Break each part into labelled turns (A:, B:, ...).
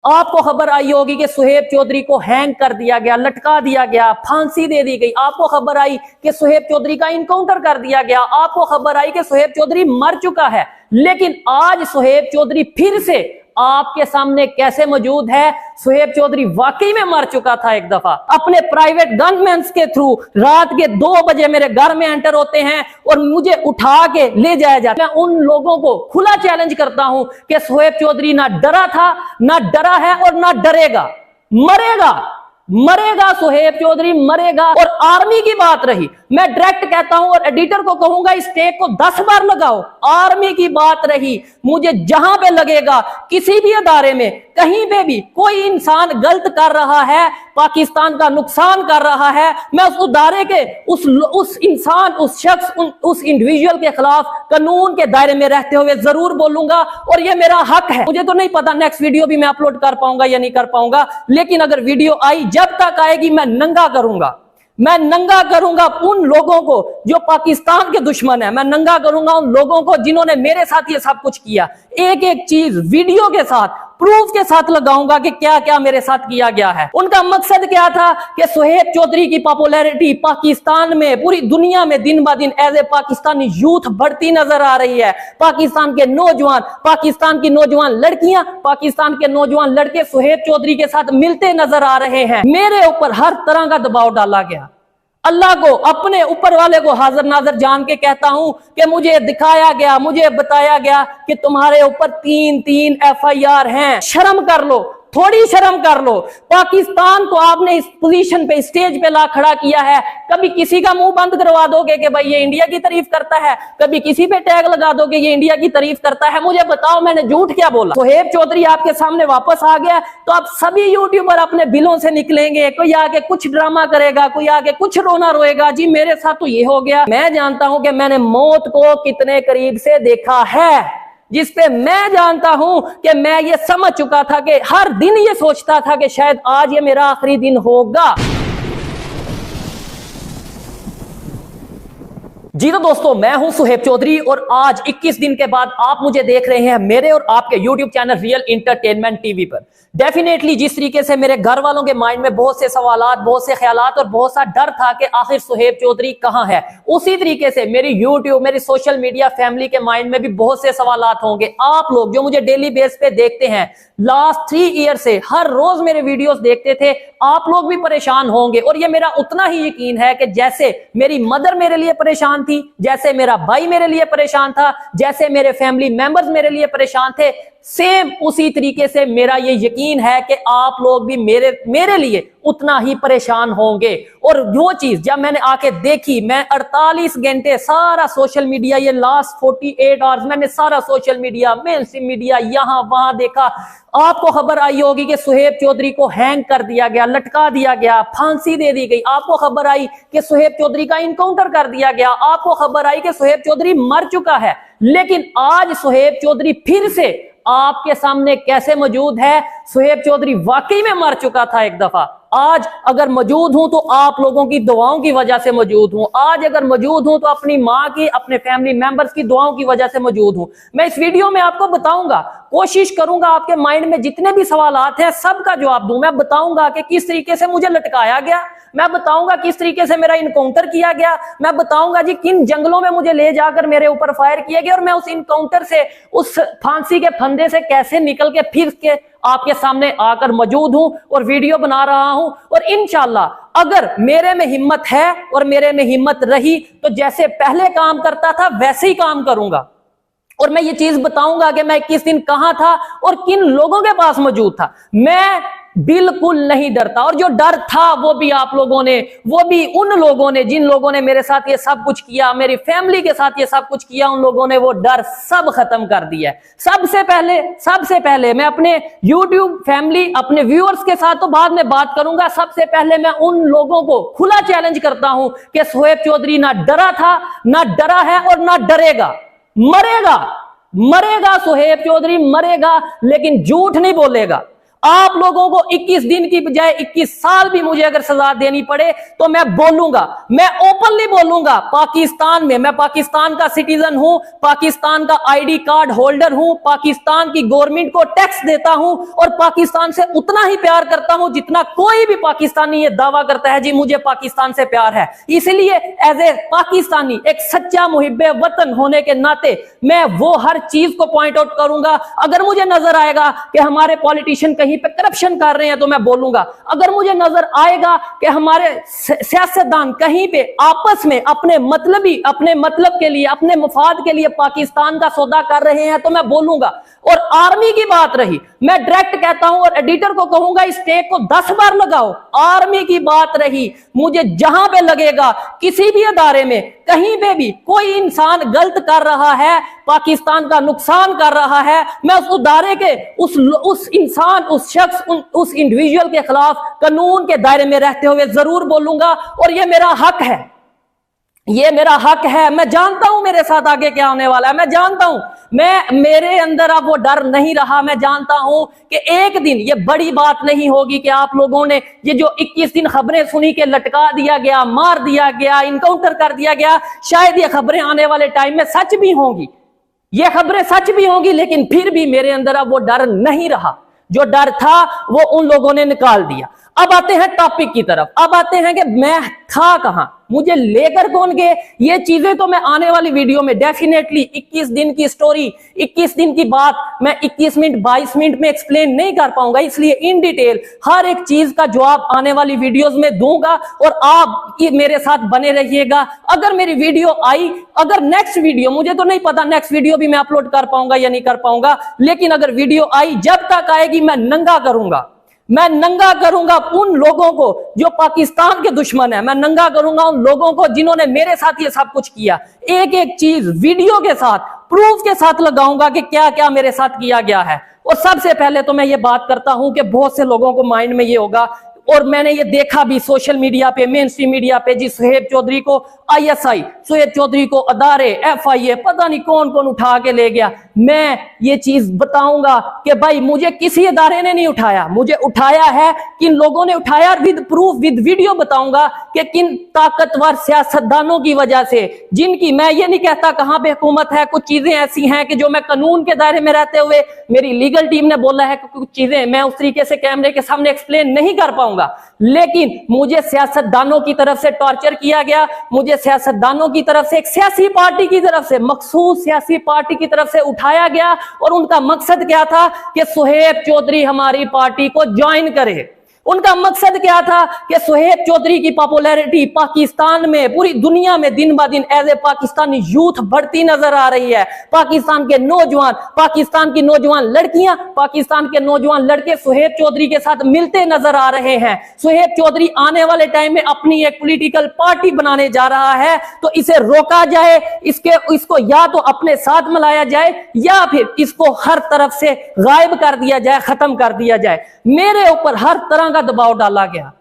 A: आपको खबर आई होगी कि सुहेब चौधरी को हैंग कर दिया गया, लटका दिया गया, फांसी दे दी गई। आपको खबर आई कि सुहेब चौधरी का इनकाउंटर कर दिया गया। आपको खबर आई कि सुहेब चौधरी मर चुका है। लेकिन आज सुहेब चौधरी फिर से आपके सामने कैसे मौजूद है? सुहेब चौधरी वाकई में मर चुका था। एक दफा अपने प्राइवेट गनमैन के थ्रू रात के 2 बजे मेरे घर में एंटर होते हैं और मुझे उठा के ले जाया जाता है। मैं उन लोगों को खुला चैलेंज करता हूं कि सुहेब चौधरी ना डरा था, ना डरा है और ना डरेगा। मरेगा सुहेब चौधरी मरेगा। और आर्मी की बात रही, मैं डायरेक्ट कहता हूं और एडिटर को कहूंगा इस टेक को 10 बार लगाओ। आर्मी की बात रही, मुझे जहां पे लगेगा, किसी भी अदारे में, कहीं पे भी कोई इंसान गलत कर रहा है, पाकिस्तान का नुकसान कर रहा है, मैं उस अदारे के उस इंसान, उस शख्स, उस इंडिविजुअल के खिलाफ कानून के दायरे में रहते हुए जरूर बोलूंगा और ये मेरा हक है। मुझे तो नहीं पता नेक्स्ट वीडियो भी मैं अपलोड कर पाऊंगा या नहीं कर पाऊंगा, लेकिन अगर वीडियो आई, जब तक आएगी मैं नंगा करूंगा उन लोगों को जो पाकिस्तान के दुश्मन है। मैं नंगा करूंगा उन लोगों को जिन्होंने मेरे साथ ये सब कुछ किया। एक एक चीज वीडियो के साथ, प्रूफ के साथ लगाऊंगा कि क्या क्या मेरे साथ किया गया है। उनका मकसद क्या था कि सुहेब चौधरी की पॉपुलैरिटी पाकिस्तान में, पूरी दुनिया में दिन ब दिन एज ए पाकिस्तानी यूथ बढ़ती नजर आ रही है। पाकिस्तान के नौजवान, पाकिस्तान की नौजवान लड़कियां, पाकिस्तान के नौजवान लड़के सुहेब चौधरी के साथ मिलते नजर आ रहे हैं। मेरे ऊपर हर तरह का दबाव डाला गया। अल्लाह को, अपने ऊपर वाले को हाजिर नाजर जान के कहता हूं कि मुझे दिखाया गया, मुझे बताया गया कि तुम्हारे ऊपर 3 FIR हैं। शर्म कर लो, थोड़ी शर्म कर लो। पाकिस्तान को आपने इस पोजीशन पे, स्टेज पे ला खड़ा किया है। कभी किसी का मुंह बंद करवा दोगे कि भाई ये इंडिया की तारीफ करता है, कभी किसी पे टैग लगा दोगे ये इंडिया की तारीफ करता है। मुझे बताओ मैंने झूठ क्या बोला? सुहेब चौधरी आपके सामने वापस आ गया तो आप सभी यूट्यूबर अपने बिलों से निकलेंगे। कोई आके कुछ ड्रामा करेगा, कोई आके कुछ रोना रोएगा, जी मेरे साथ तो ये हो गया। मैं जानता हूं कि मैंने मौत को कितने करीब से देखा है, जिसपे मैं जानता हूं कि मैं ये समझ चुका था कि हर दिन ये सोचता था कि शायद आज ये मेरा आखिरी दिन होगा। जी तो दोस्तों, मैं हूं सुहेब चौधरी और आज 21 दिन के बाद आप मुझे देख रहे हैं मेरे और आपके YouTube channel real entertainment TV पर। डेफिनेटली जिस तरीके से मेरे घर वालों के माइंड में बहुत से सवालात, बहुत से ख्यालात और बहुत सा डर था कि आखिर सुहेब चौधरी कहां है, उसी तरीके से मेरी YouTube, मेरी सोशल मीडिया फैमिली के माइंड में भी बहुत से सवालात होंगे। आप लोग जो मुझे डेली बेस पे देखते हैं, लास्ट 3 ईयर से हर रोज मेरे वीडियोस देखते थे, आप लोग भी परेशान होंगे। और ये मेरा उतना ही यकीन है कि जैसे मेरी मदर मेरे लिए परेशान थी, जैसे मेरा भाई मेरे लिए परेशान था, जैसे मेरे फैमिली मेंबर्स मेरे लिए परेशान थे, सेम उसी तरीके से मेरा ये यकीन है कि आप लोग भी मेरे लिए उतना ही परेशान होंगे। और वो चीज जब मैंने आके देखी, मैं 48 घंटे सारा सोशल मीडिया, ये लास्ट 48 आवर्स मैंने सारा सोशल मीडिया, मेनस्ट्रीम मीडिया, यहां वहां देखा। आपको खबर आई होगी कि सुहेब चौधरी को हैंग कर दिया गया, लटका दिया गया, फांसी दे दी गई। आपको खबर आई कि सुहेब चौधरी का इनकाउंटर कर दिया गया। आपको खबर आई कि सुहेब चौधरी मर चुका है। लेकिन आज सुहेब चौधरी फिर से आपके सामने कैसे मौजूद है? सुहेब चौधरी वाकई में मर चुका था एक दफा। आज अगर मौजूद हूं तो आप लोगों की दुआओं की वजह से मौजूद हूं। आज अगर मौजूद हूं तो अपनी मां की, अपने फैमिली मेंबर्स की दुआओं की वजह से मौजूद हूं। मैं इस वीडियो में आपको बताऊंगा, कोशिश करूंगा आपके माइंड में जितने भी सवालात हैं सबका जवाब दूं। मैं बताऊंगा कि किस तरीके से मुझे लटकाया गया, मैं बताऊंगा किस तरीके से मेरा इनकाउंटर किया गया, मैं बताऊंगा जी किन जंगलों में मुझे ले जाकर मेरे ऊपर फायर किए गए और मैं उस इनकाउंटर से, उस फांसी के फंदे से कैसे निकल के फिर के आपके सामने आकर मौजूद हूं और वीडियो बना रहा हूं। और इंशाल्लाह अगर मेरे में हिम्मत है और मेरे में हिम्मत रही तो जैसे पहले काम करता था वैसे ही काम करूंगा। और मैं ये चीज बताऊंगा कि मैं किस दिन कहां था और किन लोगों के पास मौजूद था। मैं बिल्कुल नहीं डरता। और जो डर था वो भी आप लोगों ने, वो भी उन लोगों ने जिन लोगों ने मेरे साथ ये सब कुछ किया, मेरी फैमिली के साथ ये सब कुछ किया, उन लोगों ने वो डर सब खत्म कर दिया है। सबसे पहले मैं अपने YouTube फैमिली, अपने व्यूअर्स के साथ तो बाद में बात करूंगा। सबसे पहले मैं उन लोगों को खुला चैलेंज करता हूं कि सुहेब चौधरी ना डरा था, ना डरा है और ना डरेगा। मरेगा सुहेब चौधरी मरेगा, लेकिन झूठ नहीं बोलेगा। आप लोगों को 21 दिन की बजाय 21 साल भी मुझे अगर सजा देनी पड़े तो मैं बोलूंगा, मैं ओपनली बोलूंगा। पाकिस्तान में, मैं पाकिस्तान का सिटीजन हूं, पाकिस्तान का आईडी कार्ड होल्डर हूं, पाकिस्तान की गवर्नमेंट को टैक्स देता हूं और पाकिस्तान से उतना ही प्यार करता हूं जितना कोई भी पाकिस्तानी ये दावा करता है जी मुझे पाकिस्तान से प्यार है। इसलिए एज ए पाकिस्तानी, एक सच्चा मुहिब्बे वतन होने के नाते मैं वो हर चीज को पॉइंट आउट करूंगा। अगर मुझे नजर आएगा कि हमारे पॉलिटिशियन कहीं पे करप्शन कर रहे हैं तो मैं बोलूंगा। अगर मुझे नजर आएगा कि हमारे सियासतदान कहीं पे आपस में अपने मतलब के लिए, अपने मुफाद के लिए पाकिस्तान का सौदा कर रहे हैं तो मैं बोलूंगा। और आर्मी की बात रही, मैं डायरेक्ट कहता हूं और एडिटर को कहूंगा इस टेक को 10 बार लगाओ। आर्मी की बात रही, मुझे जहां पे लगेगा किसी भी अदारे में कहीं पे भी कोई इंसान गलत कर रहा है, पाकिस्तान का नुकसान कर रहा है, मैं उस अदारे के उस इंसान, उस शख्स, उस इंडिविजुअल के खिलाफ कानून के दायरे में रहते हुए जरूर बोलूंगा। और ये मेरा हक है, ये मेरा हक है। मैं जानता हूं मेरे साथ आगे क्या होने वाला है, मैं जानता हूं, मेरे अंदर अब वो डर नहीं रहा। मैं जानता हूं कि एक दिन ये बड़ी बात नहीं होगी कि आप लोगों ने ये जो 21 दिन खबरें सुनी कि लटका दिया गया, मार दिया गया, इनकाउंटर कर दिया गया, शायद ये खबरें आने वाले टाइम में सच भी होंगी, ये खबरें सच भी होंगी, लेकिन फिर भी मेरे अंदर अब वो डर नहीं रहा। जो डर था वो उन लोगों ने निकाल दिया। अब आते हैं टॉपिक की तरफ, अब आते हैं कि मैं था कहां, मुझे लेकर कौन गए। ये चीजें तो मैं आने वाली वीडियो में डेफिनेटली 21 दिन की स्टोरी, 21 दिन की बात मैं 21 मिनट 22 मिनट में एक्सप्लेन नहीं कर पाऊंगा, इसलिए इन डिटेल हर एक चीज का जवाब आने वाली वीडियोस में दूंगा और आप मेरे साथ बने रहिएगा। अगर मेरी वीडियो आई, अगर नेक्स्ट वीडियो, मुझे तो नहीं पता नेक्स्ट वीडियो भी मैं अपलोड कर पाऊंगा या नहीं कर पाऊंगा, लेकिन अगर वीडियो आई, जब तक आएगी मैं नंगा करूंगा, मैं नंगा करूंगा उन लोगों को जो पाकिस्तान के दुश्मन है, मैं नंगा करूंगा उन लोगों को जिन्होंने मेरे साथ ये सब कुछ किया। एक एक चीज वीडियो के साथ, प्रूफ के साथ लगाऊंगा कि क्या क्या मेरे साथ किया गया है। और सबसे पहले तो मैं ये बात करता हूं कि बहुत से लोगों को माइंड में ये होगा, और मैंने ये देखा भी सोशल मीडिया पे, मेन स्ट्रीम मीडिया पे, जी सुहेब चौधरी को ISI, सुहेब चौधरी को अदारे, FIA, पता नहीं कौन कौन उठा के ले गया। मैं ये चीज बताऊंगा कि भाई मुझे किसी अदारे ने नहीं उठाया, मुझे उठाया है किन लोगों ने उठाया, विद प्रूफ, विद वीडियो बताऊंगा कि किन ताकतवर सियासतदानों की वजह से, जिनकी, मैं ये नहीं कहता कहां पे हुकूमत है, कुछ चीजें ऐसी हैं कि जो मैं कानून के दायरे में रहते हुए, मेरी लीगल टीम ने बोला है कि कुछ चीजें मैं उस तरीके से कैमरे के सामने एक्सप्लेन नहीं कर पाऊंगा, लेकिन मुझे सियासतदानों की तरफ से टॉर्चर किया गया, मुझे सियासतदानों की तरफ से, एक सियासी पार्टी की तरफ से, मखसूस सियासी पार्टी की तरफ से उठाया गया। और उनका मकसद क्या था कि सुहेब चौधरी हमारी पार्टी को ज्वाइन करे। उनका मकसद क्या था कि सुहेब चौधरी की पॉपुलैरिटी पाकिस्तान में, पूरी दुनिया में दिन ब दिन एज ए पाकिस्तानी यूथ बढ़ती नजर आ रही है। पाकिस्तान के नौजवान, पाकिस्तान की नौजवान लड़कियां, पाकिस्तान के नौजवान लड़के सुहेब चौधरी के साथ मिलते नजर आ रहे हैं। सुहेब चौधरी आने वाले टाइम में अपनी एक पॉलिटिकल पार्टी बनाने जा रहा है, तो इसे रोका जाए, इसको या तो अपने साथ मिलाया जाए या फिर इसको हर तरफ से गायब कर दिया जाए, खत्म कर दिया जाए। मेरे ऊपर हर तरह का दबाव डाला गया।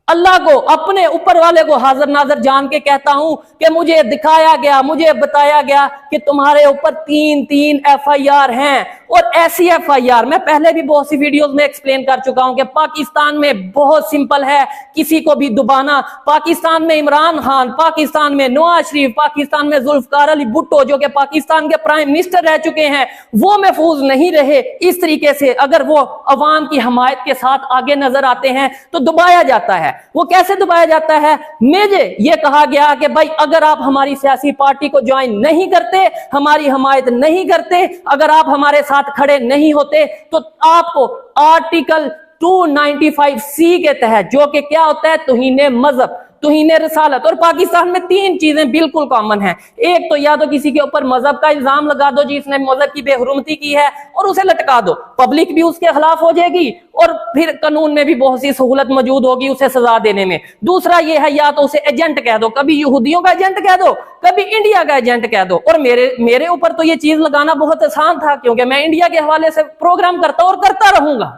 A: अल्लाह को, अपने ऊपर वाले को हाजिर नाजर जान के कहता हूं कि मुझे दिखाया गया, मुझे बताया गया कि तुम्हारे ऊपर 3 FIR हैं। और ऐसी FIR मैं पहले भी बहुत सी वीडियोस में एक्सप्लेन कर चुका हूं कि पाकिस्तान में बहुत सिंपल है किसी को भी दुबाना। पाकिस्तान में इमरान खान, पाकिस्तान में नवाज शरीफ, पाकिस्तान में जुल्फकार अली भुट्टो जो कि पाकिस्तान के प्राइम मिनिस्टर रह चुके हैं, वो महफूज नहीं रहे। इस तरीके से अगर वो अवाम की हमायत के साथ आगे नजर आते हैं तो दबाया जाता है। वो कैसे दबाया जाता है? मुझे ये कहा गया कि भाई अगर आप हमारी सियासी पार्टी को ज्वाइन नहीं करते, हमारी हमायत नहीं करते, अगर आप हमारे साथ खड़े नहीं होते, तो आपको आर्टिकल 295C के तहत, जो कि क्या होता है, तौहीन मजहब, तौहीन रिसालत, और पाकिस्तान में 3 चीजें बिल्कुल कॉमन हैं। एक तो या तो किसी के ऊपर मजहब का इल्जाम लगा दो जी इसने मजहब की बेहुरमती की है और उसे लटका दो, पब्लिक भी उसके खिलाफ हो जाएगी और फिर कानून में भी बहुत सी सहूलत मौजूद होगी उसे सजा देने में। दूसरा ये है या तो उसे एजेंट कह दो, कभी यहूदियों का एजेंट कह दो, कभी इंडिया का एजेंट कह दो। और मेरे ऊपर तो ये चीज लगाना बहुत आसान था क्योंकि मैं इंडिया के हवाले से प्रोग्राम करता और करता रहूंगा।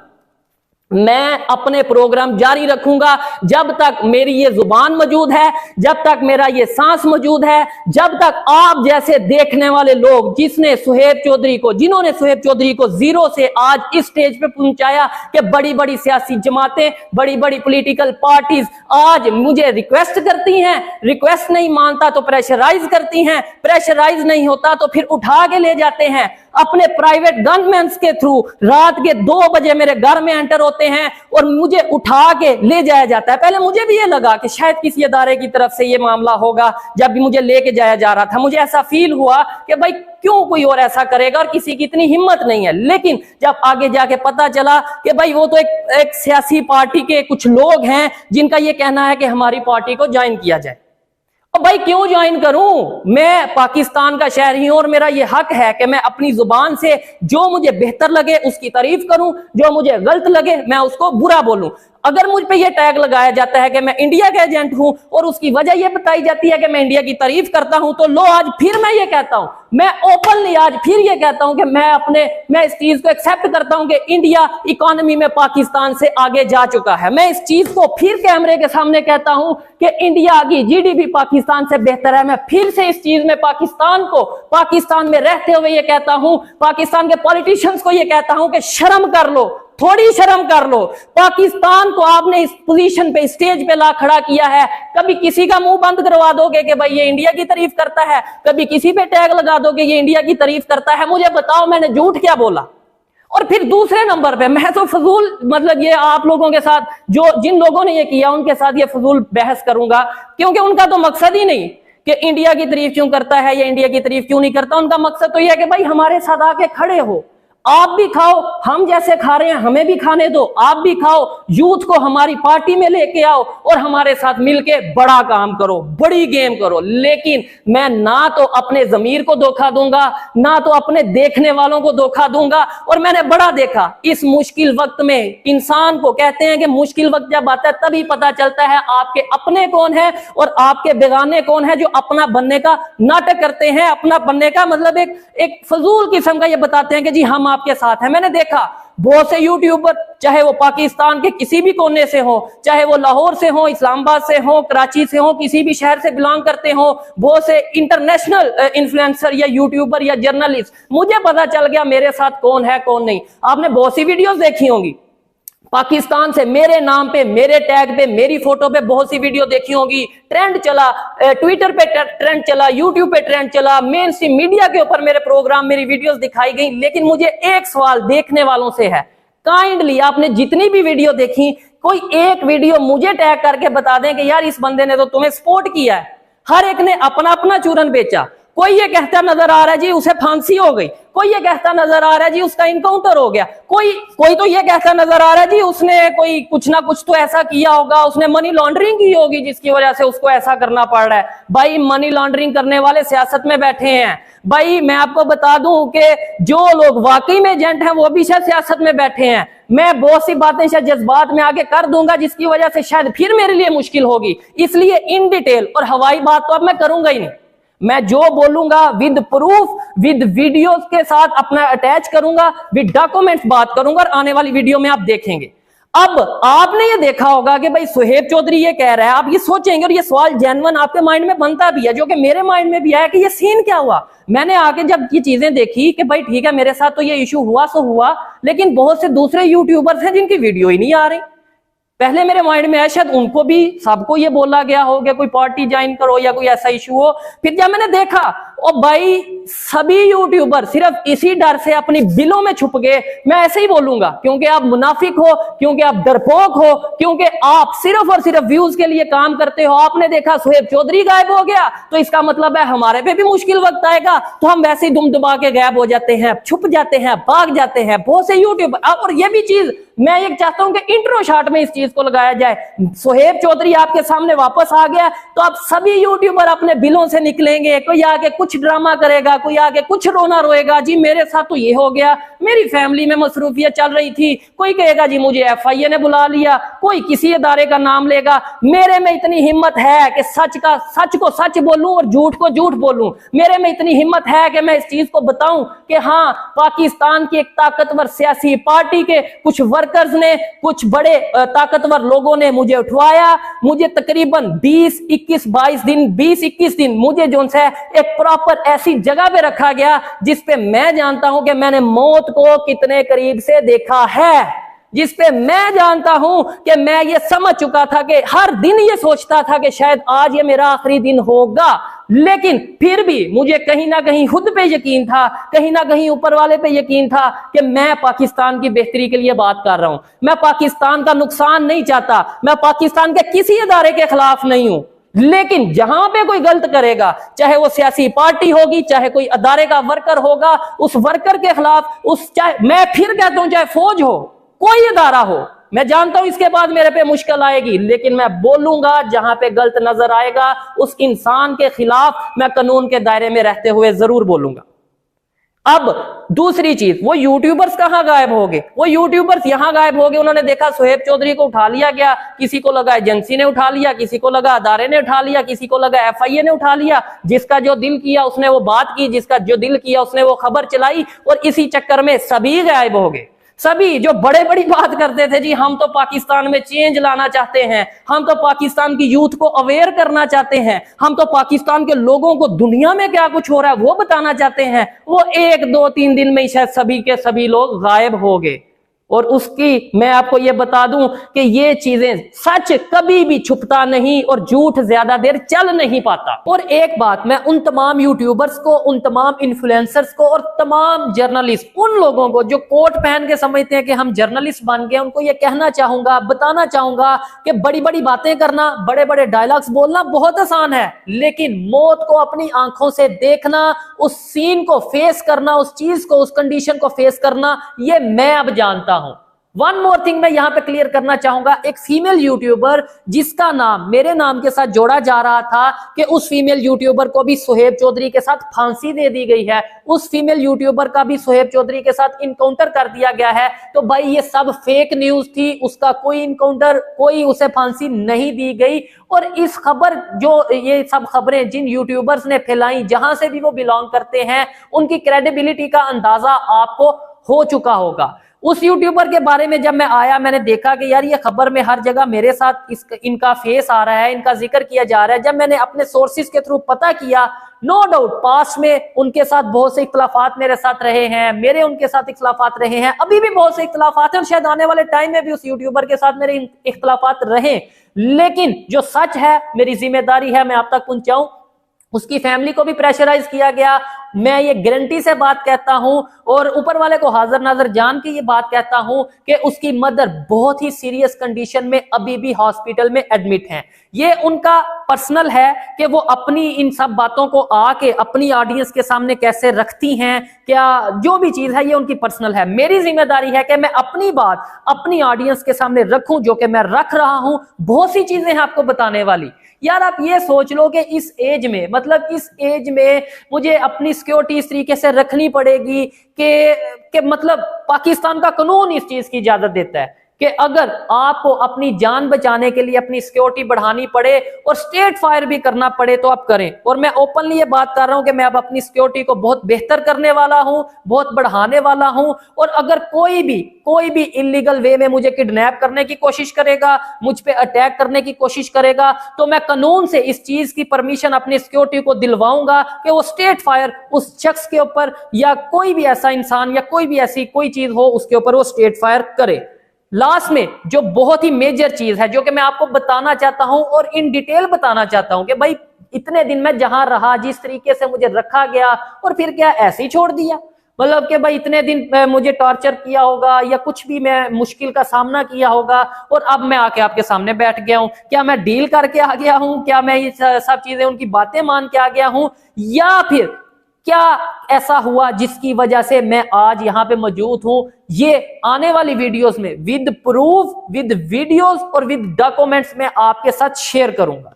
A: मैं अपने प्रोग्राम जारी रखूंगा जब तक मेरी ये जुबान मौजूद है, जब तक मेरा ये सांस मौजूद है, जब तक आप जैसे देखने वाले लोग जिन्होंने सुहेब चौधरी को जीरो से आज इस स्टेज पे पहुंचाया कि बड़ी बड़ी सियासी जमातें, बड़ी बड़ी पॉलिटिकल पार्टीज आज मुझे रिक्वेस्ट करती हैं, रिक्वेस्ट नहीं मानता तो प्रेशराइज करती हैं, प्रेशराइज नहीं होता तो फिर उठा के ले जाते हैं अपने प्राइवेट गनमैन के थ्रू। रात के 2 बजे मेरे घर में एंटर होते हैं और मुझे उठा के ले जाया जाता है। पहले मुझे भी ये लगा कि शायद किसी अदारे की तरफ से ये मामला होगा। जब भी मुझे लेके जाया जा रहा था मुझे ऐसा फील हुआ कि भाई क्यों कोई और ऐसा करेगा और किसी की इतनी हिम्मत नहीं है। लेकिन जब आगे जाके पता चला कि भाई वो तो एक सियासी पार्टी के कुछ लोग हैं जिनका ये कहना है कि हमारी पार्टी को ज्वाइन किया जाए। अब भाई क्यों ज्वाइन करूं? मैं पाकिस्तान का शहरी हूं और मेरा ये हक है कि मैं अपनी जुबान से जो मुझे बेहतर लगे उसकी तारीफ करूं, जो मुझे गलत लगे मैं उसको बुरा बोलूं। अगर मुझ पे ये टैग लगाया जाता है कि मैं इंडिया का एजेंट हूं और उसकी वजह ये बताई जाती है कि मैं इंडिया की तारीफ करता हूं, तो लो आज फिर मैं ये कहता हूं, मैं ओपनली आज फिर ये कहता हूं कि मैं इस चीज को एक्सेप्ट करता हूं कि इंडिया इकोनॉमी में पाकिस्तान से आगे जा चुका है। मैं इस चीज को फिर कैमरे के सामने कहता हूं कि इंडिया की जीडीपी पाकिस्तान से बेहतर है। मैं फिर से इस चीज में पाकिस्तान में रहते हुए ये कहता हूं, पाकिस्तान के पॉलिटिशियंस को ये कहता हूं कि शर्म कर लो, थोड़ी शर्म कर लो। पाकिस्तान को आपने इस पोजीशन पे, स्टेज पे ला खड़ा किया है, कभी किसी का मुंह बंद करवा दोगे कि भाई ये इंडिया की तारीफ करता है, कभी किसी पे टैग लगा दोगे ये इंडिया की तारीफ करता है। मुझे बताओ मैंने झूठ क्या बोला? और फिर दूसरे नंबर पे मैं तो फजूल, मतलब ये आप लोगों के साथ जिन लोगों ने ये किया उनके साथ ये फजूल बहस करूंगा, क्योंकि उनका तो मकसद ही नहीं कि इंडिया की तारीफ क्यों करता है या इंडिया की तारीफ क्यों नहीं करता। उनका मकसद तो यह है कि भाई हमारे साथ आके खड़े हो, आप भी खाओ, हम जैसे खा रहे हैं हमें भी खाने दो, आप भी खाओ, यूथ को हमारी पार्टी में लेके आओ और हमारे साथ मिलके बड़ा काम करो, बड़ी गेम करो। लेकिन मैं ना तो अपने जमीर को धोखा दूंगा, ना तो अपने देखने वालों को धोखा दूंगा। और मैंने बड़ा देखा इस मुश्किल वक्त में, इंसान को कहते हैं कि मुश्किल वक्त जब आता है तभी पता चलता है आपके अपने कौन है और आपके बेगाने कौन है, जो अपना बनने का नाटक करते हैं। अपना बनने का मतलब एक फजूल किस्म का ये बताते हैं कि जी हम आपके साथ है। मैंने देखा बहुत से यूट्यूबर, चाहे वो पाकिस्तान के किसी भी कोने से हो, चाहे वो लाहौर से हो, इस्लामाबाद से हो, कराची से हो, किसी भी शहर से बिलोंग करते हो, बहुत से इंटरनेशनल इन्फ्लुएंसर या यूट्यूबर या जर्नलिस्ट, मुझे पता चल गया मेरे साथ कौन है कौन नहीं। आपने बहुत सी वीडियोस देखी होंगी पाकिस्तान से मेरे नाम पे, मेरे टैग पे, मेरी फोटो पे बहुत सी वीडियो देखी होगी। ट्रेंड चला, ट्विटर पे ट्रेंड चला, यूट्यूब पे ट्रेंड चला, मेन स्ट्रीम मीडिया के ऊपर मेरे प्रोग्राम, मेरी वीडियोस दिखाई गई। लेकिन मुझे एक सवाल देखने वालों से है, काइंडली आपने जितनी भी वीडियो देखी, कोई एक वीडियो मुझे टैग करके बता दें कि यार इस बंदे ने तो तुम्हें सपोर्ट किया है। हर एक ने अपना अपना चूरन बेचा। कोई ये कहता नजर आ रहा है जी उसे फांसी हो गई, कोई ये कहता नजर आ रहा है जी उसका इनकाउंटर हो गया, कोई तो ये कहता नजर आ रहा है जी उसने कोई कुछ ना कुछ तो ऐसा किया होगा, उसने मनी लॉन्ड्रिंग की होगी जिसकी वजह से उसको ऐसा करना पड़ रहा है। भाई मनी लॉन्ड्रिंग करने वाले सियासत में बैठे हैं। भाई मैं आपको बता दूं कि जो लोग वाकई में एजेंट हैं वो भी शायद सियासत में बैठे हैं। मैं बहुत सी बातें शायद जज्बात में आगे कर दूंगा जिसकी वजह से शायद फिर मेरे लिए मुश्किल होगी, इसलिए इन डिटेल और हवाई बात तो अब मैं करूंगा ही नहीं। मैं जो बोलूंगा विद प्रूफ, विद वीडियोस के साथ अपना अटैच करूंगा, विद डॉक्यूमेंट्स बात करूंगा और आने वाली वीडियो में आप देखेंगे। अब आपने ये देखा होगा कि भाई सुहेब चौधरी ये कह रहा है, आप ये सोचेंगे और ये सवाल जेन्युइन आपके माइंड में बनता भी है, जो कि मेरे माइंड में भी आया कि ये सीन क्या हुआ। मैंने आके जब ये चीजें देखी कि भाई ठीक है मेरे साथ तो ये इशू हुआ सो हुआ, लेकिन बहुत से दूसरे यूट्यूबर्स हैं जिनकी वीडियो ही नहीं आ रही। पहले मेरे माइंड में आया शायद उनको भी, सबको ये बोला गया हो कि कोई पार्टी ज्वाइन करो या कोई ऐसा इशू हो। फिर जब मैंने देखा और भाई सभी यूट्यूबर सिर्फ इसी डर से अपनी बिलों में छुप गए, मैं ऐसे ही बोलूंगा क्योंकि आप मुनाफिक हो, क्योंकि आप डरपोक हो, क्योंकि आप सिर्फ और सिर्फ व्यूज के लिए काम करते हो। आपने देखा सुहेब चौधरी गायब हो गया तो इसका मतलब है हमारे पे भी मुश्किल वक्त आएगा, तो हम वैसे ही दुम दबा के गायब हो जाते हैं, छुप जाते हैं, भाग जाते हैं बहुत से यूट्यूबर। और ये भी चीज मैं ये चाहता हूं कि इंट्रो शॉट में इस चीज को लगाया जाए। सुहेब चौधरी आपके सामने वापस आ गया तो आप सभी यूट्यूबर अपने बिलों से निकलेंगे। कोई आके कुछ ड्रामा करेगा, कोई आके कुछ रोना रोएगा, जी मेरे साथ तो ये हो गया, मेरी फैमिली में मसरूफियत चल रही थी। कोई कहेगा जी मुझे FIA ने बुला लिया, कोई किसी अदारे का नाम लेगा। मेरे में इतनी हिम्मत है कि सच को सच बोलूं और झूठ को झूठ बोलूं। मेरे में इतनी हिम्मत है कि मैं इस चीज को बताऊं कि हाँ पाकिस्तान की एक ताकतवर सियासी पार्टी के कुछ वर्कर्स ने, कुछ बड़े ताकतवर लोगों ने मुझे उठवाया। मुझे तकरीबन 20-21 दिन मुझे जो है एक प्रॉपर ऐसी जगह पे रखा गया जिस पे मैं जानता हूं कि मैंने मौत को कितने करीब से देखा है, जिस पे मैं जानता हूं कि मैं ये समझ चुका था कि हर दिन ये सोचता था कि शायद आज ये मेरा आखिरी दिन होगा। लेकिन फिर भी मुझे कहीं ना कहीं खुद पे यकीन था, कहीं ना कहीं ऊपर वाले पे यकीन था कि मैं पाकिस्तान की बेहतरी के लिए बात कर रहा हूं। मैं पाकिस्तान का नुकसान नहीं चाहता, मैं पाकिस्तान के किसी इदारे के खिलाफ नहीं हूं। लेकिन जहां पे कोई गलत करेगा, चाहे वो सियासी पार्टी होगी, चाहे कोई अदारे का वर्कर होगा, उस वर्कर के खिलाफ, चाहे मैं फिर कहता हूं चाहे फौज हो, कोई इदारा हो, मैं जानता हूं इसके बाद मेरे पे मुश्किल आएगी, लेकिन मैं बोलूंगा जहां पे गलत नजर आएगा उस इंसान के खिलाफ मैं कानून के दायरे में रहते हुए जरूर बोलूंगा। अब दूसरी चीज, वो यूट्यूबर्स कहां गायब हो गए? वो यूट्यूबर्स यहां गायब हो गए। उन्होंने देखा सुहेब चौधरी को उठा लिया गया, किसी को लगा एजेंसी ने उठा लिया, किसी को लगा अदारे ने उठा लिया, किसी को लगा FIA ने उठा लिया। जिसका जो दिल किया उसने वो बात की, जिसका जो दिल किया उसने वो खबर चलाई, और इसी चक्कर में सभी गायब हो गए। सभी जो बड़े बड़ी बात करते थे, जी हम तो पाकिस्तान में चेंज लाना चाहते हैं, हम तो पाकिस्तान की यूथ को अवेयर करना चाहते हैं, हम तो पाकिस्तान के लोगों को दुनिया में क्या कुछ हो रहा है वो बताना चाहते हैं, वो 1-2-3 दिन में ही शायद सभी के सभी लोग गायब हो गए। और उसकी मैं आपको ये बता दूं कि ये चीजें, सच कभी भी छुपता नहीं और झूठ ज्यादा देर चल नहीं पाता। और एक बात मैं उन तमाम यूट्यूबर्स को, उन तमाम इन्फ्लुएंसर्स को और तमाम जर्नलिस्ट, उन लोगों को जो कोट पहन के समझते हैं कि हम जर्नलिस्ट बन गए, उनको ये कहना चाहूंगा, बताना चाहूंगा कि बड़ी बड़ी बातें करना, बड़े बड़े डायलॉग्स बोलना बहुत आसान है, लेकिन मौत को अपनी आंखों से देखना, उस सीन को फेस करना, उस चीज को, उस कंडीशन को फेस करना, ये मैं अब जानता हूं। वन मोर थिंग मैं यहां पे क्लियर करना चाहूंगा, एक फीमेल यूट्यूबर जिसका नाम मेरे नाम के साथ जोड़ा जा रहा था कि उस फीमेल यूट्यूबर को भी सुहेब चौधरी के साथ फांसी दे दी गई है, उस फीमेल यूट्यूबर का भी सुहेब चौधरी के साथ इनकाउंटर कर दिया गया है, तो भाई ये सब फेक न्यूज थी, उसका कोई इनकाउंटर, कोई उसे फांसी नहीं दी गई। और इस खबर, जो ये सब खबरें जिन यूट्यूबर्स ने फैलाई, जहां से भी वो बिलोंग करते हैं, उनकी क्रेडिबिलिटी का अंदाजा आपको हो चुका होगा। उस यूट्यूबर के बारे में जब मैं आया, मैंने देखा कि यार ये खबर में हर जगह मेरे साथ इनका फेस आ रहा है, इनका जिक्र किया जा रहा है। जब मैंने अपने सोर्सेज के थ्रू पता किया, नो डाउट पास्ट में उनके साथ बहुत से इख्तलाफात मेरे साथ रहे हैं, मेरे उनके साथ इख्तलाफात रहे हैं, अभी भी बहुत से इख्तलाफात हैं, और शायद आने वाले टाइम में भी उस यूट्यूबर के साथ मेरे इख्तलाफात रहे। लेकिन जो सच है, मेरी जिम्मेदारी है मैं आप तक पहुंचाऊं। उसकी फैमिली को भी प्रेशराइज किया गया, मैं ये गारंटी से बात कहता हूं, और ऊपर वाले को हाजिर नाजर जान के ये बात कहता हूं कि उसकी मदर बहुत ही सीरियस कंडीशन में अभी भी हॉस्पिटल में एडमिट हैं। ये उनका पर्सनल है कि वो अपनी इन सब बातों को आके अपनी ऑडियंस के सामने कैसे रखती हैं, क्या जो भी चीज है ये उनकी पर्सनल है। मेरी जिम्मेदारी है कि मैं अपनी बात अपनी ऑडियंस के सामने रखूं, जो कि मैं रख रहा हूं। बहुत सी चीजें हैं आपको बताने वाली। यार आप ये सोच लो कि इस एज में, मतलब इस एज में मुझे अपनी सिक्योरिटी इस तरीके से रखनी पड़ेगी कि मतलब पाकिस्तान का कानून इस चीज की इजाजत देता है कि अगर आपको अपनी जान बचाने के लिए अपनी सिक्योरिटी बढ़ानी पड़े और स्टेट फायर भी करना पड़े तो आप करें। और मैं ओपनली ये बात कर रहा हूं कि मैं अब अपनी सिक्योरिटी को बहुत बेहतर करने वाला हूं, बहुत बढ़ाने वाला हूं। और अगर कोई भी इलीगल वे में मुझे किडनैप करने की कोशिश करेगा, मुझ पे अटैक करने की कोशिश करेगा, तो मैं कानून से इस चीज की परमिशन अपनी सिक्योरिटी को दिलवाऊंगा कि वो स्टेट फायर उस शख्स के ऊपर, या कोई भी ऐसा इंसान या कोई भी ऐसी कोई चीज हो उसके ऊपर वो स्टेट फायर करे। लास्ट में जो बहुत ही मेजर चीज है, जो कि मैं आपको बताना चाहता हूं और इन डिटेल बताना चाहता हूं कि भाई इतने दिन मैं जहां रहा, जिस तरीके से मुझे रखा गया, और फिर क्या ऐसे ही छोड़ दिया? मतलब कि भाई इतने दिन मुझे टॉर्चर किया होगा या कुछ भी मैं मुश्किल का सामना किया होगा, और अब मैं आके आपके सामने बैठ गया हूं। क्या मैं डील करके आ गया हूं? क्या मैं ये सब चीजें उनकी बातें मान के आ गया हूं? या फिर क्या ऐसा हुआ जिसकी वजह से मैं आज यहां पे मौजूद हूं? ये आने वाली वीडियोस में विद प्रूफ, विद वीडियोस और विद डॉक्यूमेंट्स में आपके साथ शेयर करूंगा।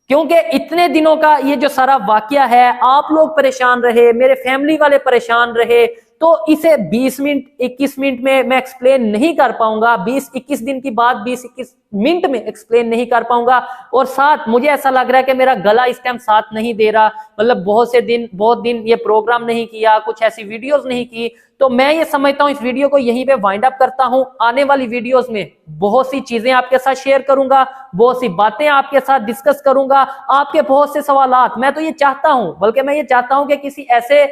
A: क्योंकि इतने दिनों का ये जो सारा वाकया है, आप लोग परेशान रहे, मेरे फैमिली वाले परेशान रहे, तो इसे 20 मिनट 21 मिनट में मैं एक्सप्लेन नहीं कर पाऊंगा। 20-21 दिन की बात, 20-21 मिनट में एक्सप्लेन नहीं कर पाऊंगा। और साथ मुझे ऐसा लग रहा है कि मेरा गला इस टाइम साथ नहीं दे रहा, मतलब बहुत दिन ये प्रोग्राम नहीं किया, कुछ ऐसी वीडियोस नहीं की। तो मैं ये समझता हूं इस वीडियो को यहीं पे वाइंड अप करता हूं। आने वाली वीडियोस में बहुत सी चीजें आपके साथ शेयर करूंगा, बहुत सी बातें आपके साथ डिस्कस करूंगा, आपके बहुत से सवालात। मैं तो ये चाहता हूं, बल्कि मैं ये चाहता हूं कि किसी ऐसे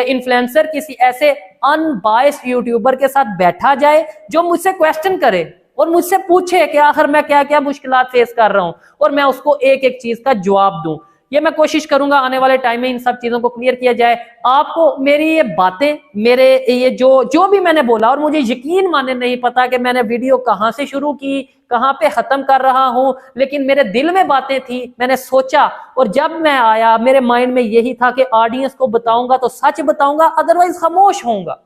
A: इन्फ्लुएंसर, किसी ऐसे अनबायस्ड यूट्यूबर के साथ बैठा जाए जो मुझसे क्वेश्चन करे और मुझसे पूछे कि आखिर मैं क्या क्या मुश्किलात फेस कर रहा हूं, और मैं उसको एक एक चीज का जवाब दूं। ये मैं कोशिश करूंगा आने वाले टाइम में इन सब चीजों को क्लियर किया जाए। आपको मेरी ये बातें, मेरे ये जो भी मैंने बोला, और मुझे यकीन माने नहीं पता कि मैंने वीडियो कहां से शुरू की, कहां पे खत्म कर रहा हूं, लेकिन मेरे दिल में बातें थी, मैंने सोचा, और जब मैं आया मेरे माइंड में यही था कि ऑडियंस को बताऊंगा तो सच बताऊंगा, अदरवाइज खामोश होऊंगा,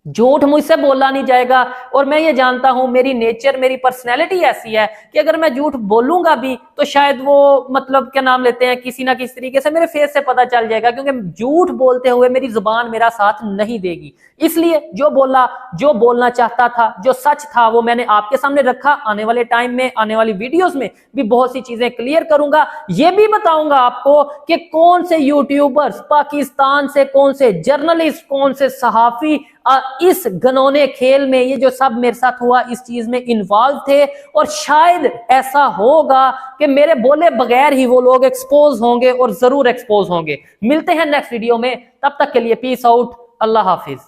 A: झूठ मुझसे बोला नहीं जाएगा। और मैं ये जानता हूं, मेरी नेचर, मेरी पर्सनैलिटी ऐसी है कि अगर मैं झूठ बोलूंगा भी तो शायद वो, मतलब क्या नाम लेते हैं, किसी ना किसी तरीके से मेरे फेस से पता चल जाएगा, क्योंकि झूठ बोलते हुए मेरी जुबान मेरा साथ नहीं देगी। इसलिए जो बोलना चाहता था, जो सच था, वो मैंने आपके सामने रखा। आने वाले टाइम में, आने वाली वीडियोस में भी बहुत सी चीजें क्लियर करूंगा। ये भी बताऊंगा आपको कि कौन से यूट्यूबर्स पाकिस्तान से, कौन से जर्नलिस्ट, कौन से सहाफी इस घनौने खेल में, ये जो सब मेरे साथ हुआ, इस चीज में इन्वॉल्व थे। और शायद ऐसा होगा कि मेरे बोले बगैर ही वो लोग एक्सपोज होंगे, और जरूर एक्सपोज होंगे। मिलते हैं नेक्स्ट वीडियो में, तब तक के लिए पीस आउट, अल्लाह हाफिज।